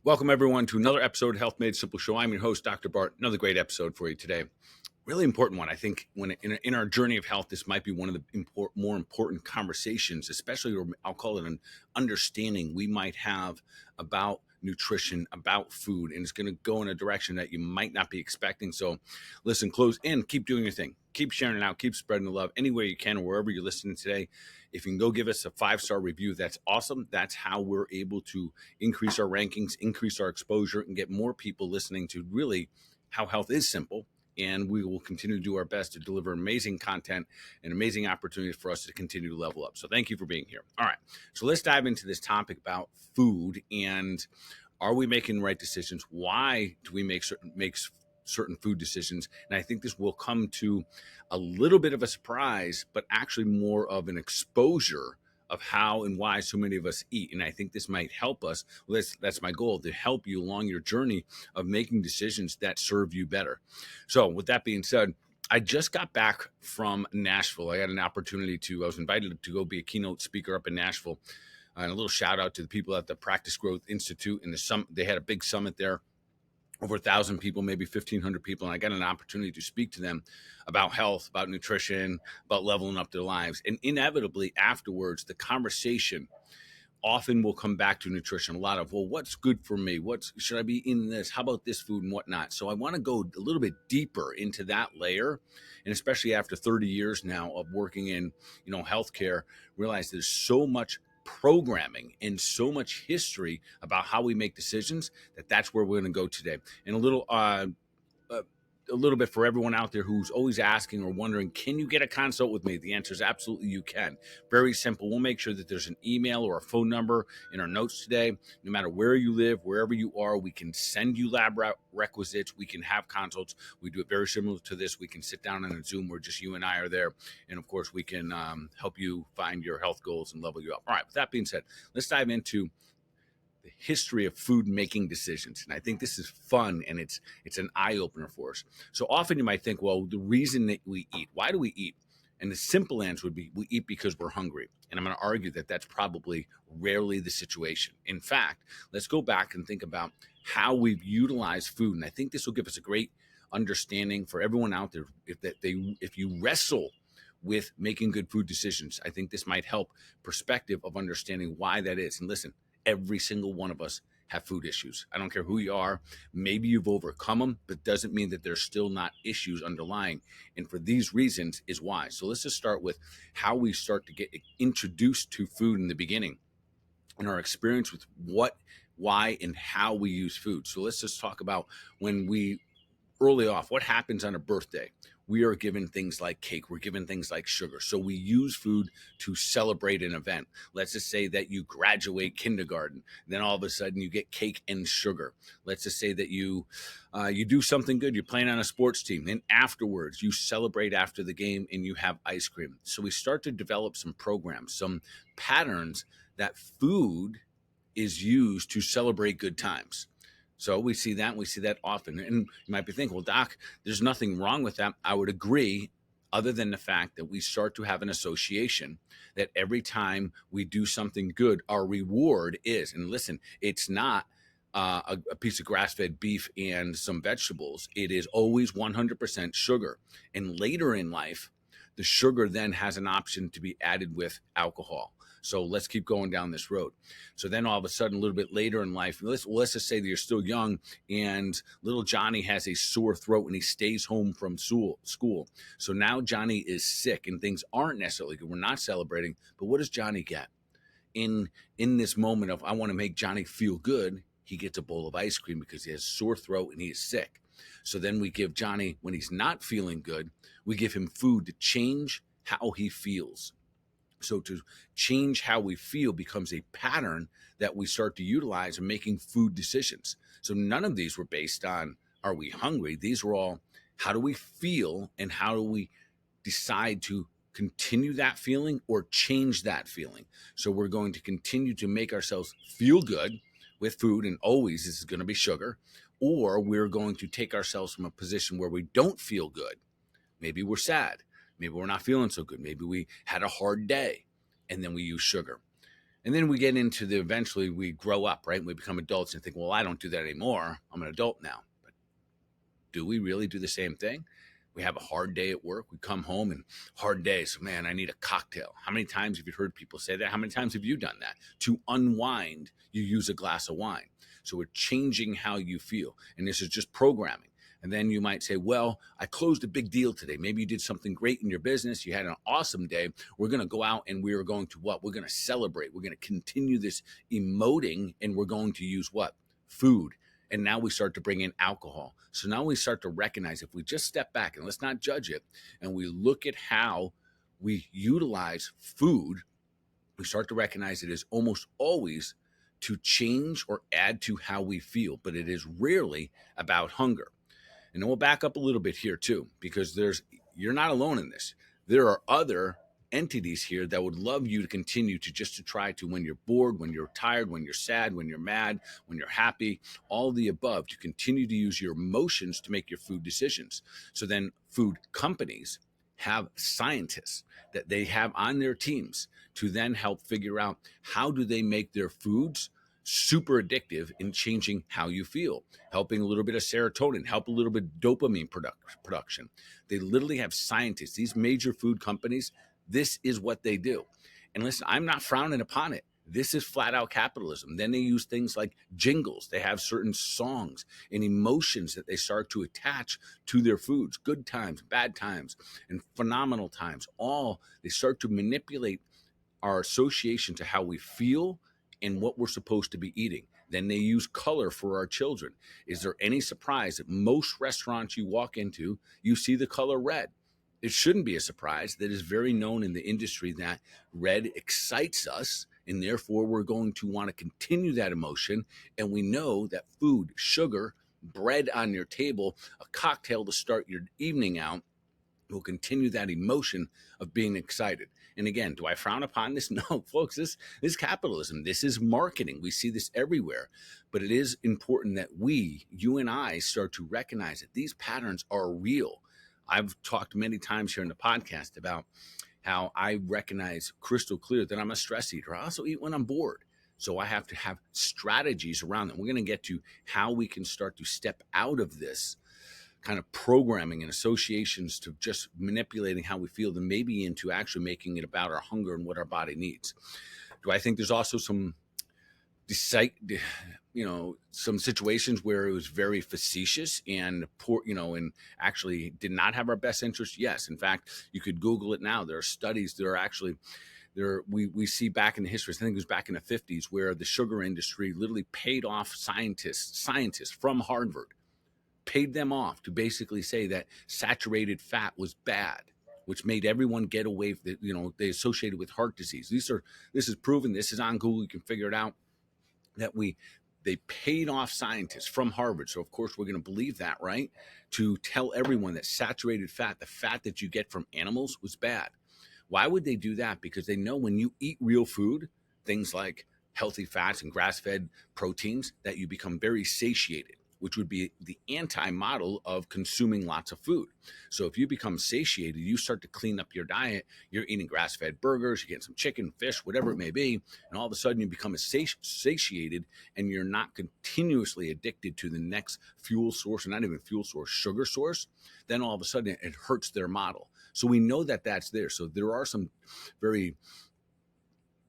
Welcome, everyone, to another episode of Health Made Simple Show. I'm your host, Dr. Bart. Another great episode for you today. Really important one. I think when in our journey of health, this might be one of the more important conversations, especially, or I'll call it an understanding we might have about nutrition, about food, and it's going to go in a direction that you might not be expecting. So listen, close in, keep doing your thing. Keep sharing it out, keep spreading the love any way you can, or wherever you're listening today. If you can go give us a 5-star review, that's awesome. That's how we're able to increase our rankings, increase our exposure, and get more people listening to really how health is simple. And we will continue to do our best to deliver amazing content and amazing opportunities for us to continue to level up. So thank you for being here. All right. So let's dive into this topic about food and are we making the right decisions? Why do we make certain food decisions? And I think this will come to a little bit of a surprise, but actually more of an exposure of how and why so many of us eat. And I think this might help us. Well, that's my goal, to help you along your journey of making decisions that serve you better. So with that being said, I just got back from Nashville. I had an opportunity I was invited to go be a keynote speaker up in Nashville. And a little shout out to the people at the Practice Growth Institute. And they had a big summit there, over 1,000 people, maybe 1,500 people. And I got an opportunity to speak to them about health, about nutrition, about leveling up their lives. And inevitably afterwards, the conversation often will come back to nutrition. A lot of, well, what's good for me? Should I be eating this? How about this food and whatnot? So I want to go a little bit deeper into that layer. And especially after 30 years now of working in, healthcare, realize there's so much programming and so much history about how we make decisions that's where we're going to go today. And a little bit for everyone out there who's always asking or wondering, can you get a consult with me? The answer is absolutely you can. Very simple. We'll make sure that there's an email or a phone number in our notes today. No matter where you live, wherever you are, we can send you lab requisites. We can have consults. We do it very similar to this. We can sit down on a Zoom where just you and I are there. And of course, we can help you find your health goals and level you up. All right. With that being said, let's dive into the history of food making decisions. And I think this is fun and it's an eye-opener for us. So often you might think, well, the reason that we eat, why do we eat? And the simple answer would be we eat because we're hungry. And I'm going to argue that that's probably rarely the situation. In fact, let's go back and think about how we've utilized food. And I think this will give us a great understanding for everyone out there. If you wrestle with making good food decisions, I think this might help perspective of understanding why that is. And listen, every single one of us have food issues. I don't care who you are. Maybe you've overcome them, but doesn't mean that there's still not issues underlying. And for these reasons is why. So let's just start with how we start to get introduced to food in the beginning and our experience with what, why, and how we use food. So let's just talk about early off, what happens on a birthday? We are given things like cake. We're given things like sugar. So we use food to celebrate an event. Let's just say that you graduate kindergarten. Then all of a sudden you get cake and sugar. Let's just say that you do something good. You're playing on a sports team. Then afterwards, you celebrate after the game and you have ice cream. So we start to develop some programs, some patterns that food is used to celebrate good times. So we see that often. And you might be thinking, well, Doc, there's nothing wrong with that. I would agree, other than the fact that we start to have an association that every time we do something good, our reward is, and listen, it's not a piece of grass-fed beef and some vegetables. It is always 100% sugar. And later in life, the sugar then has an option to be added with alcohol. So let's keep going down this road. So then all of a sudden, a little bit later in life, let's just say that you're still young and little Johnny has a sore throat and he stays home from school. So now Johnny is sick and things aren't necessarily good. We're not celebrating, but what does Johnny get? In this moment of, I want to make Johnny feel good, he gets a bowl of ice cream because he has a sore throat and he is sick. So then we give Johnny, when he's not feeling good, we give him food to change how he feels. So to change how we feel becomes a pattern that we start to utilize in making food decisions. So none of these were based on, are we hungry? These were all, how do we feel and how do we decide to continue that feeling or change that feeling? So we're going to continue to make ourselves feel good with food, and always this is going to be sugar, or we're going to take ourselves from a position where we don't feel good. Maybe we're sad. Maybe we're not feeling so good. Maybe we had a hard day, and then we use sugar. And then we get into eventually we grow up, right? And we become adults and think, well, I don't do that anymore. I'm an adult now. But do we really do the same thing? We have a hard day at work. We come home and hard day. So, man, I need a cocktail. How many times have you heard people say that? How many times have you done that? To unwind, you use a glass of wine. So we're changing how you feel. And this is just programming. And then you might say, well, I closed a big deal today. Maybe you did something great in your business. You had an awesome day. We're going to go out and we are going to what? We're going to celebrate. We're going to continue this emoting, and we're going to use what? Food. And now we start to bring in alcohol. So now we start to recognize, if we just step back and let's not judge it, and we look at how we utilize food, we start to recognize it is almost always to change or add to how we feel, but it is rarely about hunger. And then we'll back up a little bit here too, because you're not alone in this. There are other entities here that would love you to continue to try to, when you're bored, when you're tired, when you're sad, when you're mad, when you're happy, all the above, to continue to use your emotions to make your food decisions. So then food companies have scientists that they have on their teams to then help figure out how do they make their foods super addictive in changing how you feel, helping a little bit of serotonin, help a little bit of dopamine production. They literally have scientists, these major food companies. This is what they do. And listen, I'm not frowning upon it. This is flat out capitalism. Then they use things like jingles. They have certain songs and emotions that they start to attach to their foods, good times, bad times, and phenomenal times. All they start to manipulate our association to how we feel and what we're supposed to be eating. Then they use color for our children. Is there any surprise that most restaurants you walk into, you see the color red? It shouldn't be a surprise. That is very known in the industry that red excites us, and therefore we're going to want to continue that emotion. And we know that food, sugar, bread on your table, a cocktail to start your evening out will continue that emotion of being excited. And again, do I frown upon this? No, folks, this is capitalism. This is marketing. We see this everywhere. But it is important that you and I, start to recognize that these patterns are real. I've talked many times here in the podcast about how I recognize crystal clear that I'm a stress eater. I also eat when I'm bored. So I have to have strategies around them. We're going to get to how we can start to step out of this kind of programming and associations to just manipulating how we feel, and maybe into actually making it about our hunger and what our body needs. Do I think there's also some some situations where it was very facetious and poor, and actually did not have our best interest? Yes. In fact, you could Google it now. There are studies that are actually there. We see back in the history, I think it was back in the 50s, where the sugar industry literally paid off scientists from Harvard, paid them off to basically say that saturated fat was bad, which made everyone get away. They associated with heart disease. This is proven. This is on Google. You can figure it out. That they paid off scientists from Harvard. So of course we're going to believe that, right? To tell everyone that saturated fat, the fat that you get from animals, was bad. Why would they do that? Because they know when you eat real food, things like healthy fats and grass-fed proteins, that you become very satiated, which would be the anti-model of consuming lots of food. So if you become satiated, you start to clean up your diet. You're eating grass-fed burgers, you're getting some chicken, fish, whatever it may be, and all of a sudden you become satiated, and you're not continuously addicted to the next fuel source, or not even fuel source, sugar source. Then all of a sudden it hurts their model. So we know that that's there. So there are some very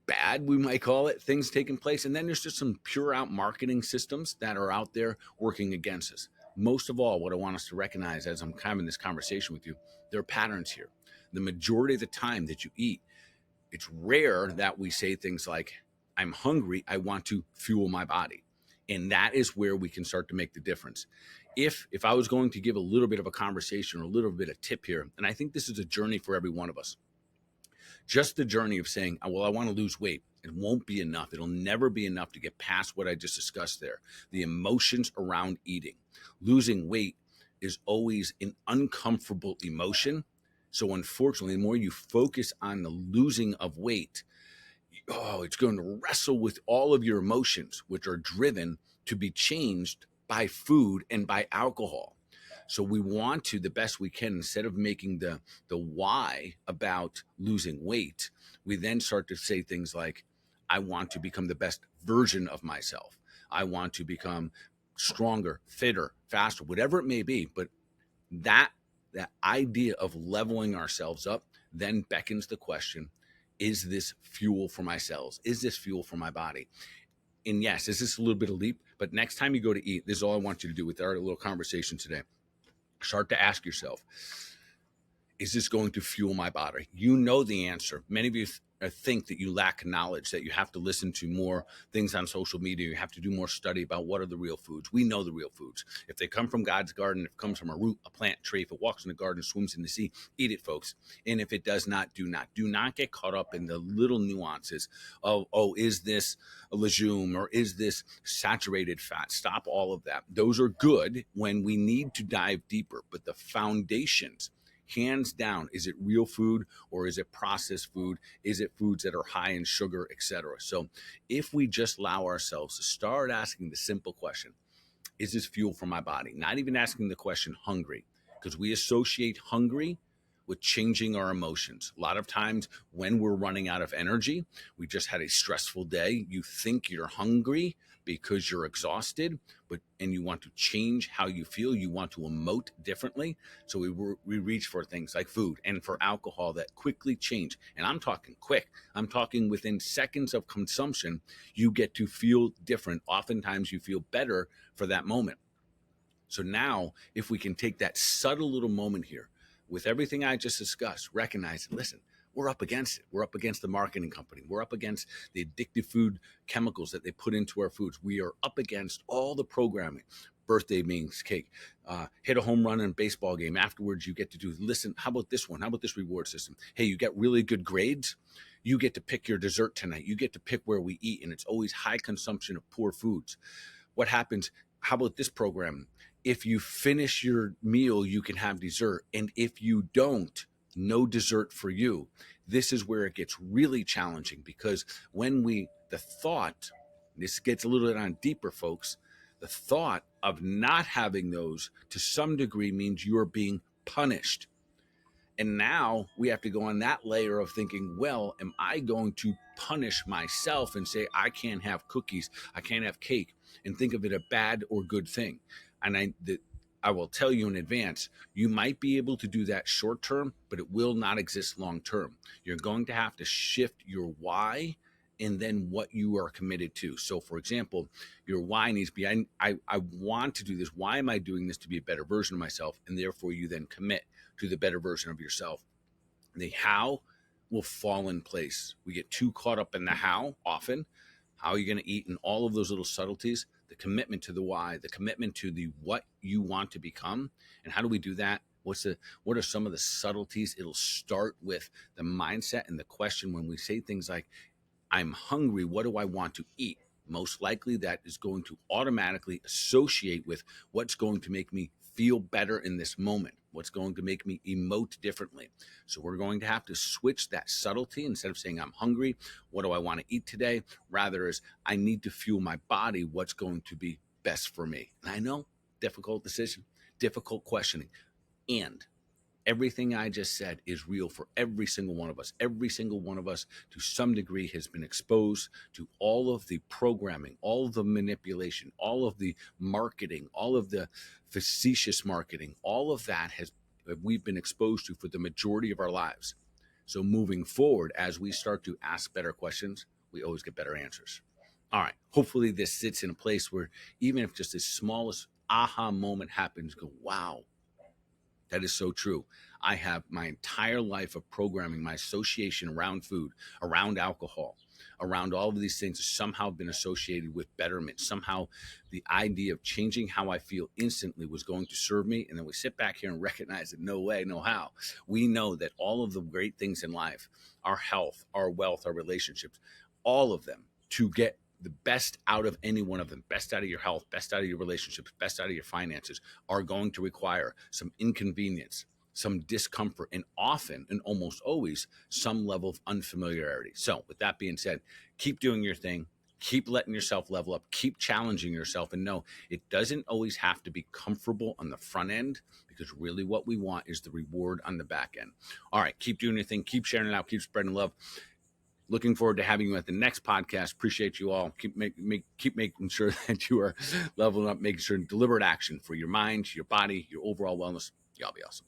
bad, we might call it, things taking place. And then there's just some pure out marketing systems that are out there working against us. Most of all, what I want us to recognize as I'm having this conversation with you, there are patterns here. The majority of the time that you eat, it's rare that we say things like, I'm hungry, I want to fuel my body. And that is where we can start to make the difference. If I was going to give a little bit of a conversation or a little bit of tip here, and I think this is a journey for every one of us, just the journey of saying, well, I want to lose weight. It won't be enough. It'll never be enough to get past what I just discussed there. The emotions around eating. Losing weight is always an uncomfortable emotion. So unfortunately, the more you focus on the losing of weight, it's going to wrestle with all of your emotions, which are driven to be changed by food and by alcohol. So we want to, the best we can, instead of making the why about losing weight, we then start to say things like, I want to become the best version of myself. I want to become stronger, fitter, faster, whatever it may be. But that that idea of leveling ourselves up then beckons the question, is this fuel for my cells? Is this fuel for my body? And yes, is this a little bit of leap? But next time you go to eat, this is all I want you to do with our little conversation today. Start to ask yourself, is this going to fuel my body? You know the answer. Many of you think that you lack knowledge, that you have to listen to more things on social media. You have to do more study about what are the real foods. We know the real foods. If they come from God's garden, if it comes from a root, a plant, tree, if it walks in the garden, swims in the sea, eat it, folks. And if it does not, do not. Do not get caught up in the little nuances of, oh, is this a legume or is this saturated fat? Stop all of that. Those are good when we need to dive deeper, but the foundations, hands down, is it real food or is it processed food? Is it foods that are high in sugar, etc.? So if we just allow ourselves to start asking the simple question, is this fuel for my body? Not even asking the question hungry, because we associate hungry with changing our emotions. A lot of times when we're running out of energy, we just had a stressful day, you think you're hungry because you're exhausted, and you want to change how you feel, you want to emote differently. So we reach for things like food and for alcohol that quickly change. And I'm talking quick. I'm talking within seconds of consumption, you get to feel different. Oftentimes you feel better for that moment. So now, if we can take that subtle little moment here, with everything I just discussed, recognize, listen, we're up against it. We're up against the marketing company. We're up against the addictive food chemicals that they put into our foods. We are up against all the programming. Birthday means cake, hit a home run in a baseball game. Afterwards, you get to do, listen, how about this one? How about this reward system? Hey, you get really good grades. You get to pick your dessert tonight. You get to pick where we eat. And it's always high consumption of poor foods. What happens? How about this program? If you finish your meal, you can have dessert. And if you don't, no dessert for you. This is where it gets really challenging, because the thought, this gets a little bit on deeper, folks, the thought of not having those to some degree means you're being punished. And now we have to go on that layer of thinking, well, am I going to punish myself and say, I can't have cookies, I can't have cake, and think of it a bad or good thing? And I will tell you in advance, you might be able to do that short term, but it will not exist long term. You're going to have to shift your why and then what you are committed to. So for example, your why needs to be, I want to do this. Why am I doing this? To be a better version of myself. And therefore you then commit to the better version of yourself. The how will fall in place. We get too caught up in the how often. How are you going to eat, and all of those little subtleties? The commitment to the why, the commitment to the what you want to become. And how do we do that? What are some of the subtleties? It'll start with the mindset and the question. When we say things like, I'm hungry, what do I want to eat? Most likely that is going to automatically associate with what's going to make me feel better in this moment, what's going to make me emote differently. So we're going to have to switch that subtlety. Instead of saying I'm hungry, what do I want to eat today? Rather is, I need to fuel my body, what's going to be best for me? And I know, difficult decision, difficult questioning. And everything I just said is real for every single one of us. Every single one of us, to some degree, has been exposed to all of the programming, all of the manipulation, all of the marketing, all of the facetious marketing. All of that we've been exposed to for the majority of our lives. So moving forward, as we start to ask better questions, we always get better answers. All right. Hopefully this sits in a place where even if just the smallest aha moment happens, go, wow, that is so true. I have my entire life of programming, my association around food, around alcohol, around all of these things has somehow been associated with betterment. Somehow the idea of changing how I feel instantly was going to serve me. And then we sit back here and recognize that no way, no how. We know that all of the great things in life, our health, our wealth, our relationships, all of them, to get the best out of any one of them, best out of your health, best out of your relationships, best out of your finances, are going to require some inconvenience, some discomfort, and often, and almost always, some level of unfamiliarity. So with that being said, keep doing your thing, keep letting yourself level up, keep challenging yourself, and know it doesn't always have to be comfortable on the front end, because really what we want is the reward on the back end. All right, keep doing your thing, keep sharing it out, keep spreading love. Looking forward to having you at the next podcast. Appreciate you all. Keep making sure that you are leveling up, making sure deliberate action for your mind, your body, your overall wellness. Y'all be awesome.